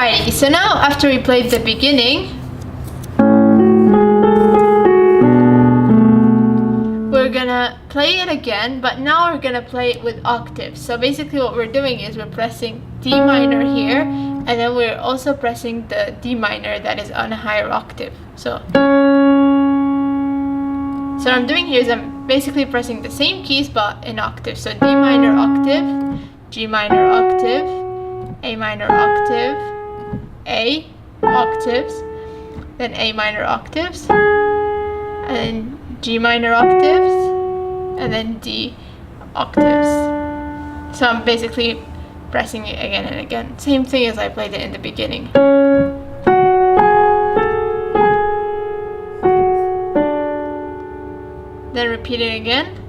Alrighty, so now after we played the beginning, we're gonna play it again, but now we're gonna play it with octaves. So basically what we're doing is we're pressing D minor here, and then we're also pressing the D minor that is on a higher octave. So what I'm doing here is I'm basically pressing the same keys but in octaves. So D minor octave, G minor octave, A minor octave, A octaves, then A minor octaves, and then G minor octaves, and then D octaves. So I'm basically pressing it again and again. Same thing as I played it in the beginning. Then repeat it again.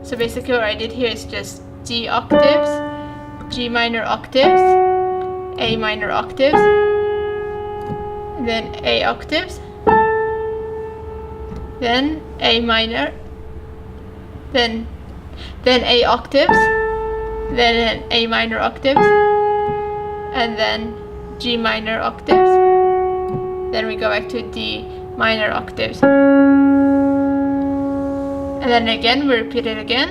So basically what I did here is just D octaves, G minor octaves, A minor octaves, and then A octaves, then A minor, then A octaves, then A minor octaves, and then G minor octaves, then we go back to D minor octaves, and then again we repeat it again.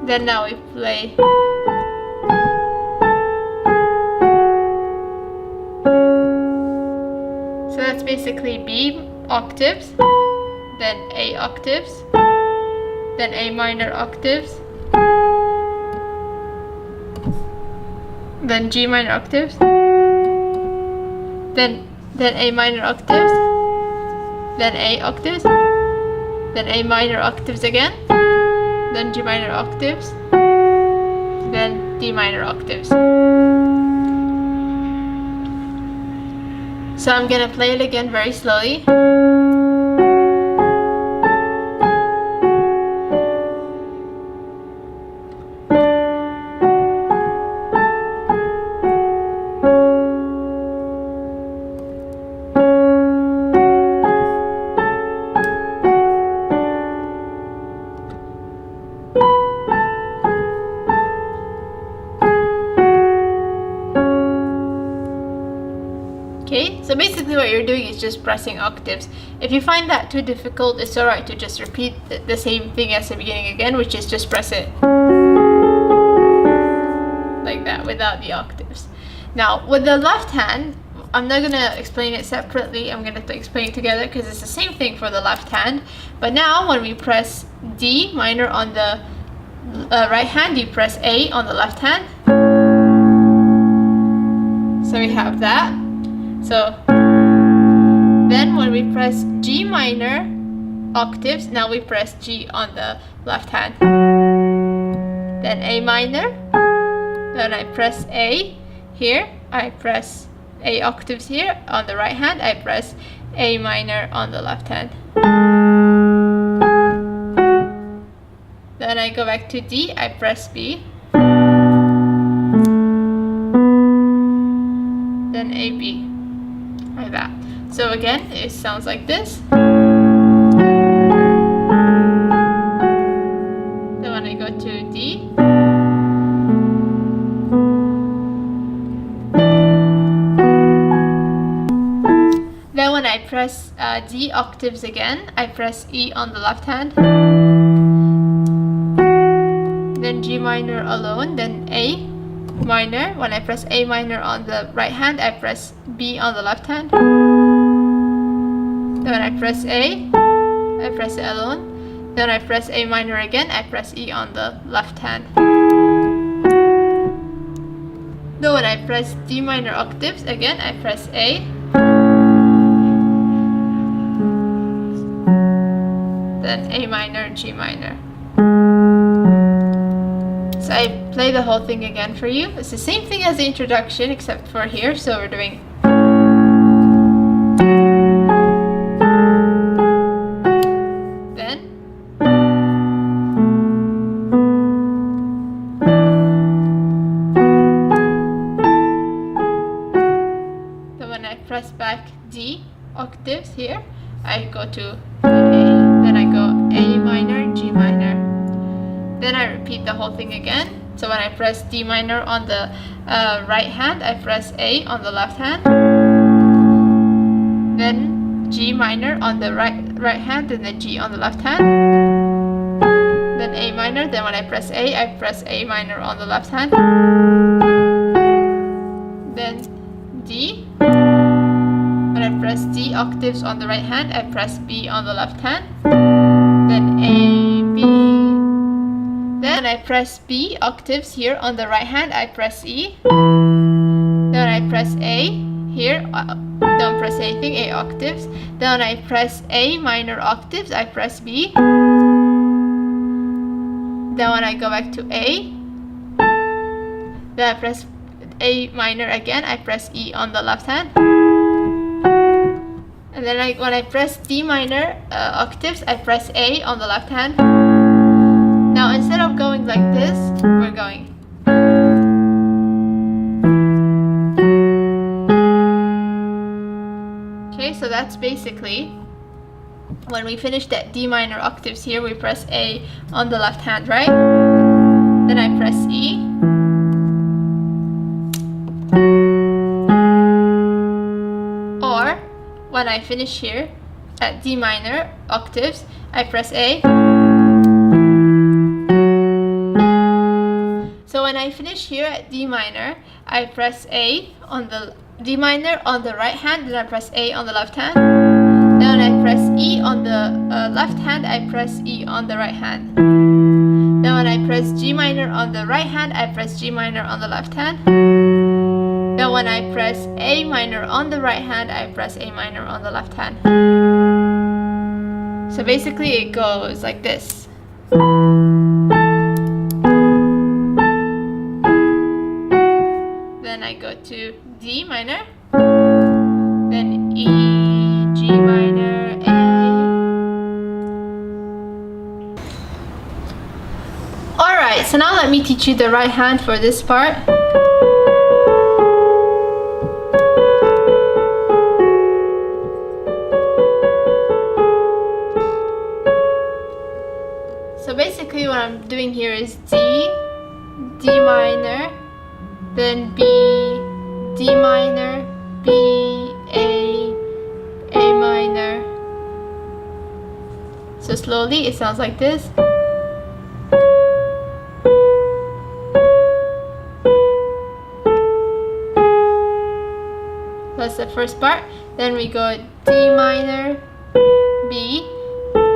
Then now we play so that's basically B octaves, then A octaves, then A minor octaves, then G minor octaves, then A minor octaves, then A octaves, then A minor octaves again, then G minor octaves, then D minor octaves. So I'm gonna play it again very slowly. Okay, so basically what you're doing is just pressing octaves. If you find that too difficult, it's alright to just repeat the same thing as the beginning again, which is just press it like that without the octaves. Now with the left hand, I'm not going to explain it separately, I'm going to explain it together because it's the same thing for the left hand. But now when we press D minor on the right hand, you press A on the left hand. So we have that. So then when we press G minor octaves, now we press G on the left hand. Then A minor, then I press A here, I press A octaves here on the right hand, I press A minor on the left hand. Then I go back to D, I press B, then A B. Like that. So again, it sounds like this. Then when I go to D, then when I press D octaves again, I press E on the left hand, then G minor alone, then A minor. When I press A minor on the right hand, I press B on the left hand. Then when I press A, I press it alone. Then I press A minor again, I press E on the left hand. Then when I press D minor octaves again, I press A. Then A minor, G minor. So I play the whole thing again for you. It's the same thing as the introduction except for here. So we're doing then when I press back D octaves here, I go to A, then I go A minor, G minor. Then I repeat the whole thing again. So when I press D minor on the right hand, I press A on the left hand. Then G minor on the right hand, and then G on the left hand. Then A minor. Then when I press A minor on the left hand. Then D. When I press D octaves on the right hand, I press B on the left hand. Then A, B. Then I press B octaves here on the right hand, I press E. Then I press A here, don't press anything, A octaves. Then I press A minor octaves, I press B. Then when I go back to A, then I press A minor again, I press E on the left hand. And then when I press D minor octaves, I press A on the left hand. Now instead of going like this, we're going. Okay, so that's basically when we finish that D minor octaves here, we press A on the left hand, right? Then I press E. Or when I finish here at D minor octaves, I press A. So when I finish here at D minor, I press A on the D minor on the right hand, then I press A on the left hand. Then I press E on the left hand, I press E on the right hand. Then when I press G minor on the right hand, I press G minor on the left hand. Then when I press A minor on the right hand, I press A minor on the left hand. So basically it goes like this. Then I go to D minor, then E, G minor, A. Alright, so now let me teach you the right hand for this part. So basically what I'm doing here is D, D minor, then B, D minor, B, A minor. So slowly it sounds like this. That's the first part. Then we go D minor, B,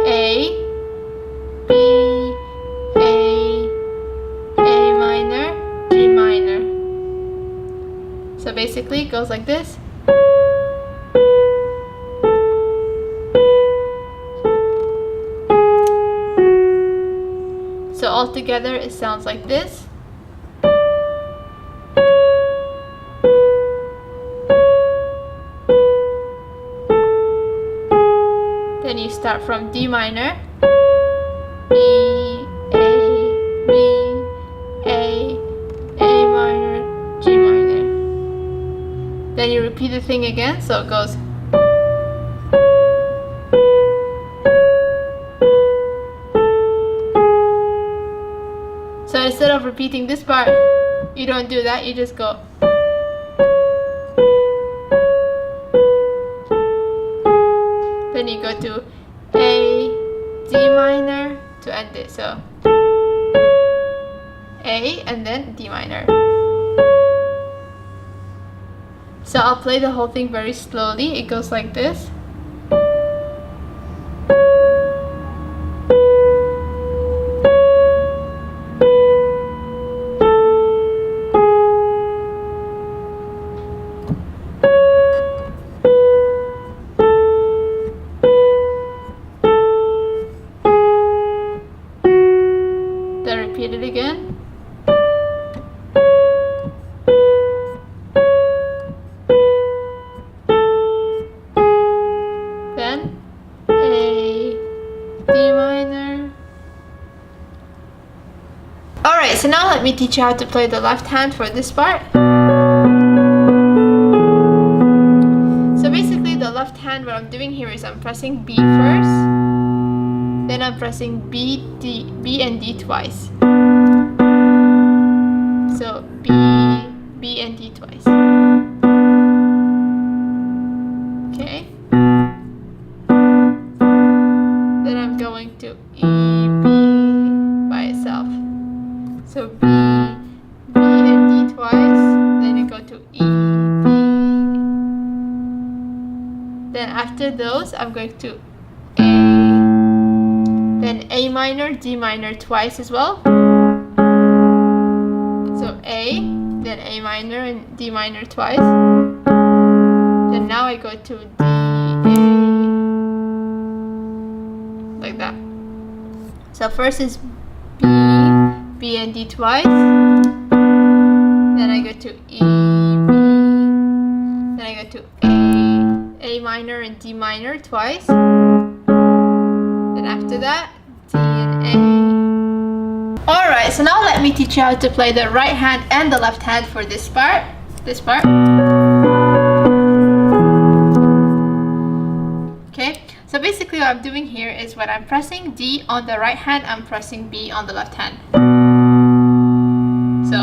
A, B, A minor, G minor. So basically it goes like this. So all together it sounds like this. Then you start from D minor, B, A minor, G minor. Then you repeat the thing again, so it goes. So instead of repeating this part, you don't do that, you just go. Then you go to A, D minor to end it. So A and then D minor. So I'll play the whole thing very slowly. It goes like this. Then repeat it again. Then A, D minor. Alright, so now let me teach you how to play the left hand for this part. So basically the left hand, what I'm doing doing here is I'm pressing B first, then I'm pressing B and D twice. So B and D twice. Okay. Then I'm going to E, B by itself. So B and D twice. Then I go to E, B. Then after those, I'm going to A. Then A minor, D minor twice as well. So A, then A minor and D minor twice. Then now I go to D, A, like that. So first is B and D twice. Then I go to E, B. Then I go to A minor and D minor twice. Then after that, D and A. Alright, so now let me teach you how to play the right hand and the left hand for this part. Okay, so basically what I'm doing here is when I'm pressing D on the right hand, I'm pressing B on the left hand. So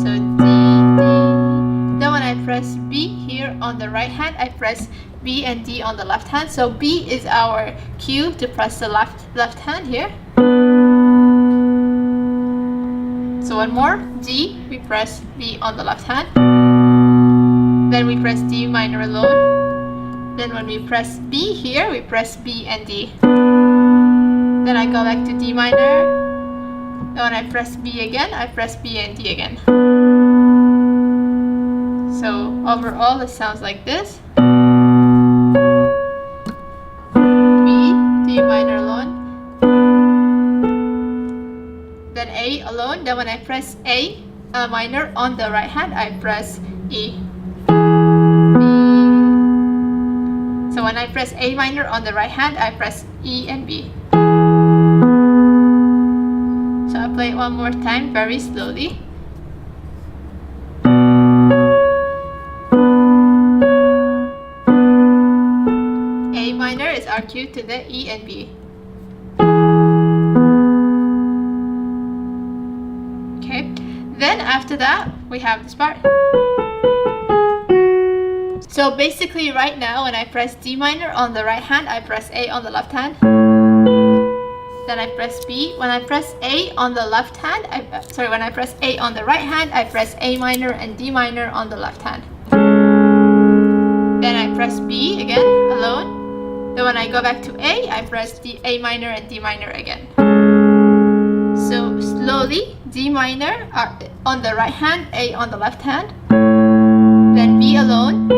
D, D. Then when I press B here on the right hand, I press B and D on the left hand. So B is our cue to press the left hand here. So one more, D, we press B on the left hand. Then we press D minor alone. Then when we press B here, we press B and D. Then I go back to D minor. Then when I press B again, I press B and D again. So overall it sounds like this. B, D minor alone. Then A alone. Then when I press A minor on the right hand, I press E. B. So when I press A minor on the right hand, I press E and B. So I'll play it one more time very slowly. A minor is our cue to the E and B. Okay, then after that we have this part. So basically right now when I press D minor on the right hand, I press A on the left hand. Then I press B. When I press A on the left hand, when I press A on the right hand, I press A minor and D minor on the left hand. Then I press B again, alone. Then when I go back to A, I press A minor and D minor again. So slowly, D minor on the right hand, A on the left hand. Then B alone.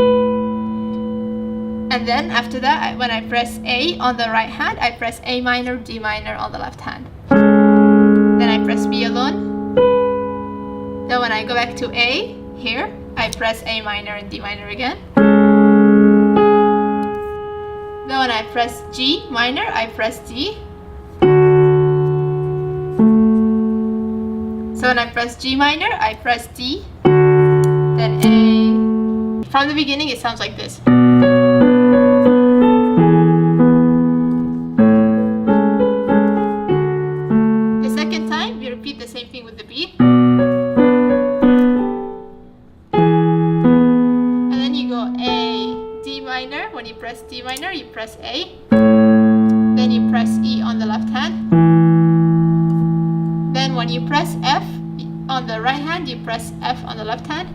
And then after that, when I press A on the right hand, I press A minor, D minor on the left hand. Then I press B alone. Then when I go back to A, here, I press A minor and D minor again. Then when I press G minor, I press D. So when I press G minor, I press D. Then A. From the beginning, it sounds like this. Repeat the same thing with the B. And then you go A, D minor. When you press D minor, you press A. Then you press E on the left hand. Then when you press F on the right hand, you press F on the left hand.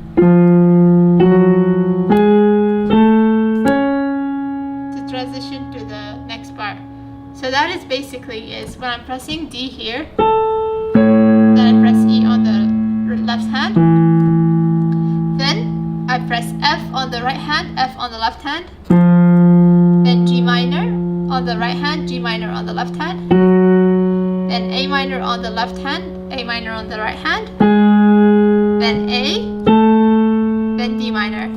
To transition to the next part. So that is basically when I'm pressing D here. Then I press E on the left hand. Then I press F on the right hand, F on the left hand. Then G minor on the right hand, G minor on the left hand. Then A minor on the left hand, A minor on the right hand. Then A, then D minor.